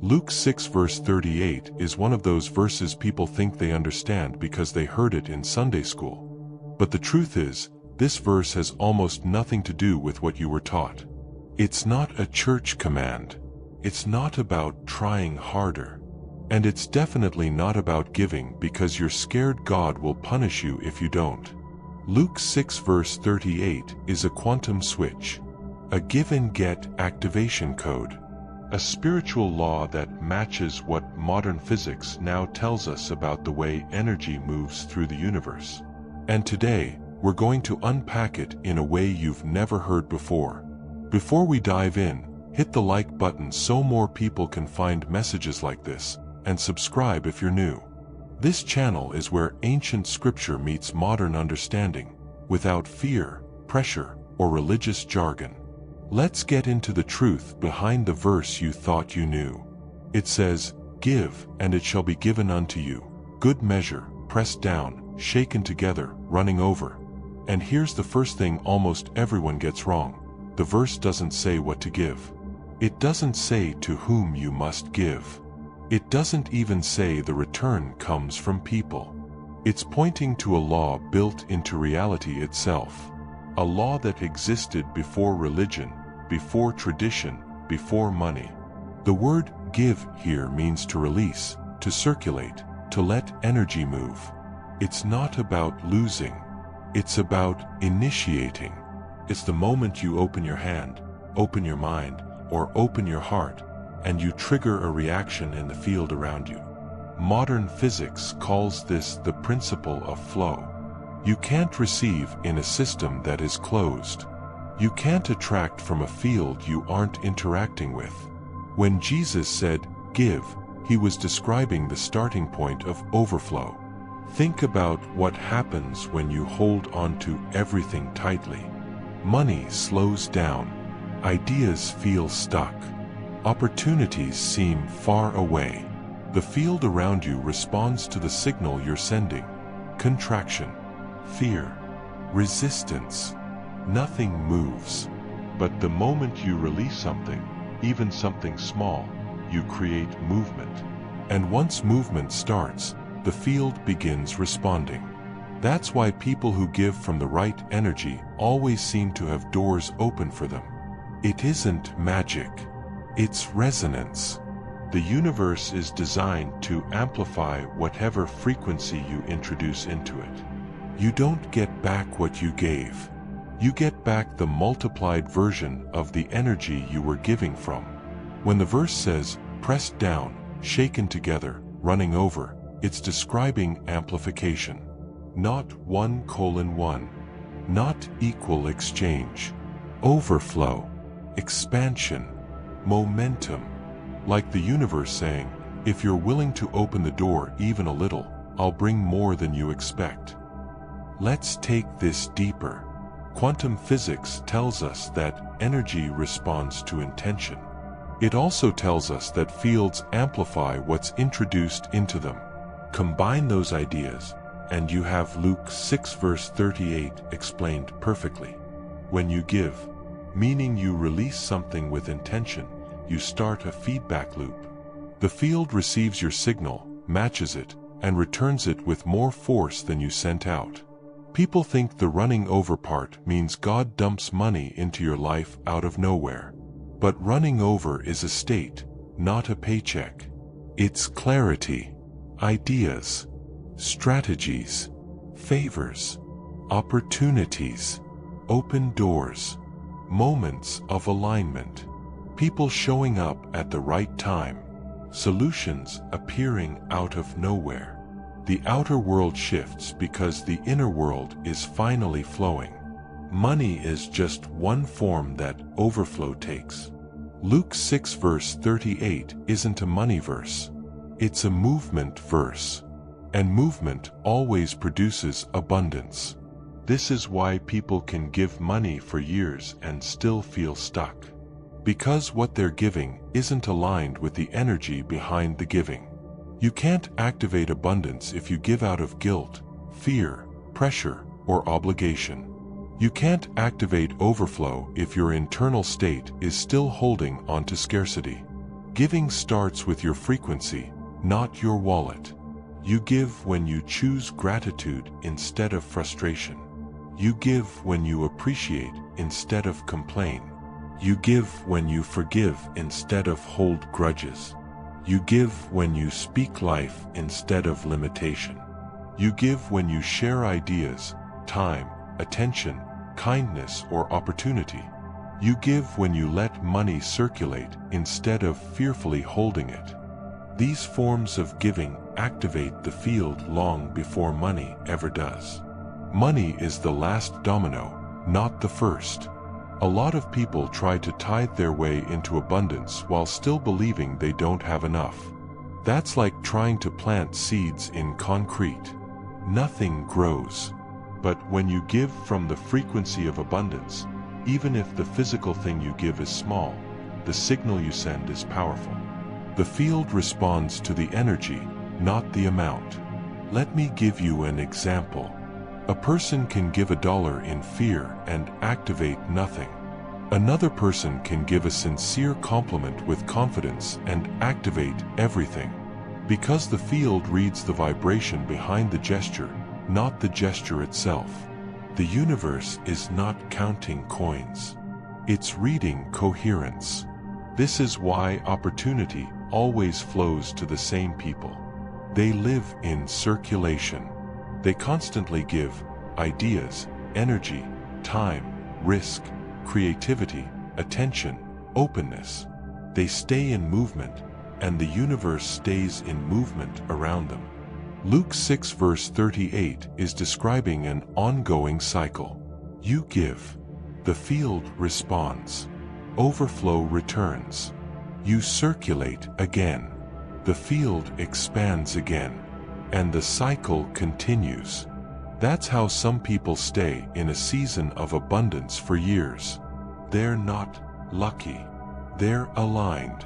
Luke 6 verse 38 is one of those verses people think they understand because they heard it in Sunday school. But the truth is, this verse has almost nothing to do with what you were taught. It's not a church command. It's not about trying harder. And it's definitely not about giving because you're scared God will punish you if you don't. Luke 6 verse 38 is a quantum switch, a give and get activation code, a spiritual law that matches what modern physics now tells us about the way energy moves through the universe. And today, we're going to unpack it in a way you've never heard before. Before we dive in, hit the like button so more people can find messages like this, and subscribe if you're new. This channel is where ancient scripture meets modern understanding, without fear, pressure, or religious jargon. Let's get into the truth behind the verse you thought you knew. It says, "Give, and it shall be given unto you, good measure, pressed down, shaken together, running over." And here's the first thing almost everyone gets wrong. The verse doesn't say what to give. It doesn't say to whom you must give. It doesn't even say the return comes from people. It's pointing to a law built into reality itself. A law that existed before religion, before tradition, before money. The word give here means to release, to circulate, to let energy move. It's not about losing. It's about initiating. It's the moment you open your hand, open your mind, or open your heart, and you trigger a reaction in the field around you. Modern physics calls this the principle of flow. You can't receive in a system that is closed. You can't attract from a field you aren't interacting with. When Jesus said, "Give," he was describing the starting point of overflow. Think about what happens when you hold on to everything tightly. Money slows down. Ideas feel stuck. Opportunities seem far away. The field around you responds to the signal you're sending. Contraction, fear, resistance. Nothing moves. But the moment you release something, even something small, you create movement. And once movement starts, the field begins responding. That's why people who give from the right energy always seem to have doors open for them. It isn't magic. It's resonance. The universe is designed to amplify whatever frequency you introduce into it. You don't get back what you gave. You get back the multiplied version of the energy you were giving from. When the verse says, "pressed down, shaken together, running over," it's describing amplification. Not 1:1. Not equal exchange. Overflow. Expansion. Momentum. Like the universe saying, if you're willing to open the door even a little, I'll bring more than you expect. Let's take this deeper. Quantum physics tells us that energy responds to intention. It also tells us that fields amplify what's introduced into them. Combine those ideas, and you have Luke 6 verse 38 explained perfectly. When you give, meaning you release something with intention, you start a feedback loop. The field receives your signal, matches it, and returns it with more force than you sent out. People think the running over part means God dumps money into your life out of nowhere. But running over is a state, not a paycheck. It's clarity, ideas, strategies, favors, opportunities, open doors, moments of alignment, people showing up at the right time, solutions appearing out of nowhere. The outer world shifts because the inner world is finally flowing. Money is just one form that overflow takes. Luke 6 verse 38 isn't a money verse. It's a movement verse. And movement always produces abundance. This is why people can give money for years and still feel stuck. Because what they're giving isn't aligned with the energy behind the giving. You can't activate abundance if you give out of guilt, fear, pressure, or obligation. You can't activate overflow if your internal state is still holding on to scarcity. Giving starts with your frequency, not your wallet. You give when you choose gratitude instead of frustration. You give when you appreciate instead of complain. You give when you forgive instead of hold grudges. You give when you speak life instead of limitation. You give when you share ideas, time, attention, kindness, or opportunity. You give when you let money circulate instead of fearfully holding it. These forms of giving activate the field long before money ever does. Money is the last domino, not the first. A lot of people try to tithe their way into abundance while still believing they don't have enough. That's like trying to plant seeds in concrete. Nothing grows. But when you give from the frequency of abundance, even if the physical thing you give is small, the signal you send is powerful. The field responds to the energy, not the amount. Let me give you an example. A person can give $1 in fear and activate nothing. Another person can give a sincere compliment with confidence and activate everything. Because the field reads the vibration behind the gesture, not the gesture itself. The universe is not counting coins. It's reading coherence. This is why opportunity always flows to the same people. They live in circulation. They constantly give ideas, energy, time, risk, creativity, attention, openness. They stay in movement, and the universe stays in movement around them. Luke 6 verse 38 is describing an ongoing cycle. You give. The field responds. Overflow returns. You circulate again. The field expands again. And the cycle continues. That's how some people stay in a season of abundance for years. They're not lucky. They're aligned.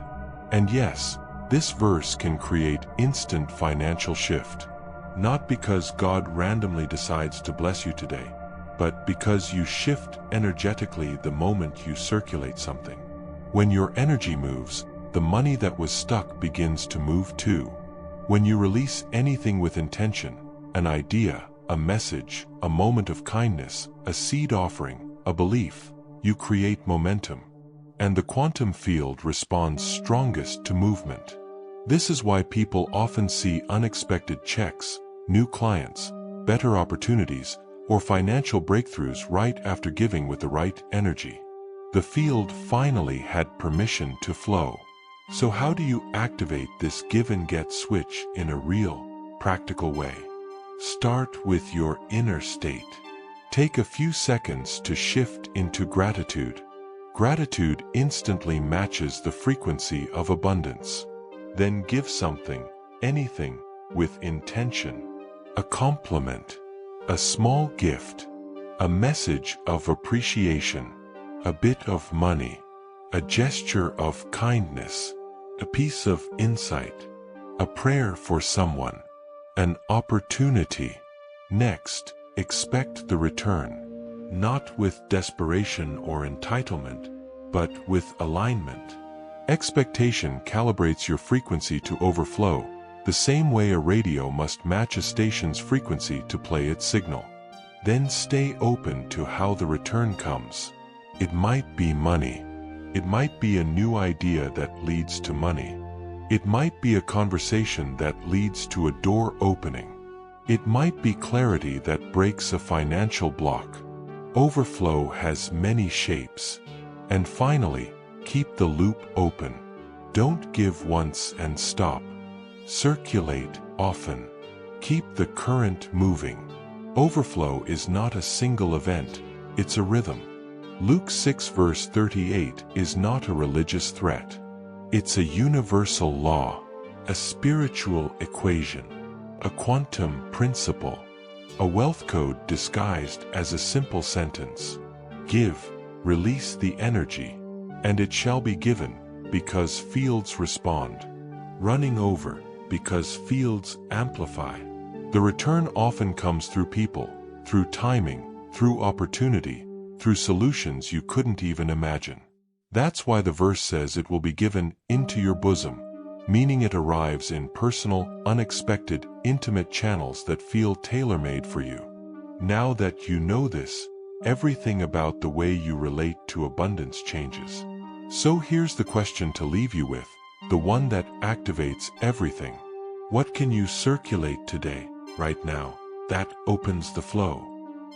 And yes, this verse can create instant financial shift. Not because God randomly decides to bless you today, but because you shift energetically the moment you circulate something. When your energy moves, the money that was stuck begins to move too. When you release anything with intention, an idea, a message, a moment of kindness, a seed offering, a belief, you create momentum. And the quantum field responds strongest to movement. This is why people often see unexpected checks, new clients, better opportunities, or financial breakthroughs right after giving with the right energy. The field finally had permission to flow. So how do you activate this give and get switch in a real, practical way? Start with your inner state. Take a few seconds to shift into gratitude. Gratitude instantly matches the frequency of abundance. Then give something, anything, with intention. A compliment, a small gift, a message of appreciation, a bit of money, a gesture of kindness, a piece of insight, a prayer for someone, an opportunity. Next, expect the return. Not with desperation or entitlement, but with alignment. Expectation calibrates your frequency to overflow, the same way a radio must match a station's frequency to play its signal. Then stay open to how the return comes. It might be money. It might be a new idea that leads to money. It might be a conversation that leads to a door opening. It might be clarity that breaks a financial block. Overflow has many shapes. And finally, keep the loop open. Don't give once and stop. Circulate often. Keep the current moving. Overflow is not a single event, it's a rhythm. Luke 6 verse 38 is not a religious threat. It's a universal law, a spiritual equation, a quantum principle, a wealth code disguised as a simple sentence. Give, release the energy, and it shall be given, because fields respond. Running over, because fields amplify. The return often comes through people, through timing, through opportunity, through solutions you couldn't even imagine. That's why the verse says it will be given into your bosom, meaning it arrives in personal, unexpected, intimate channels that feel tailor-made for you. Now that you know this, everything about the way you relate to abundance changes. So here's the question to leave you with, the one that activates everything. What can you circulate today, right now, that opens the flow?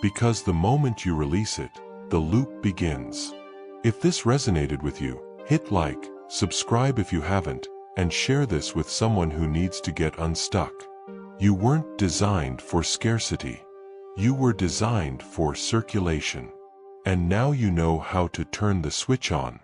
Because the moment you release it, the loop begins. If this resonated with you, hit like, subscribe if you haven't, and share this with someone who needs to get unstuck. You weren't designed for scarcity. You were designed for circulation. And now you know how to turn the switch on.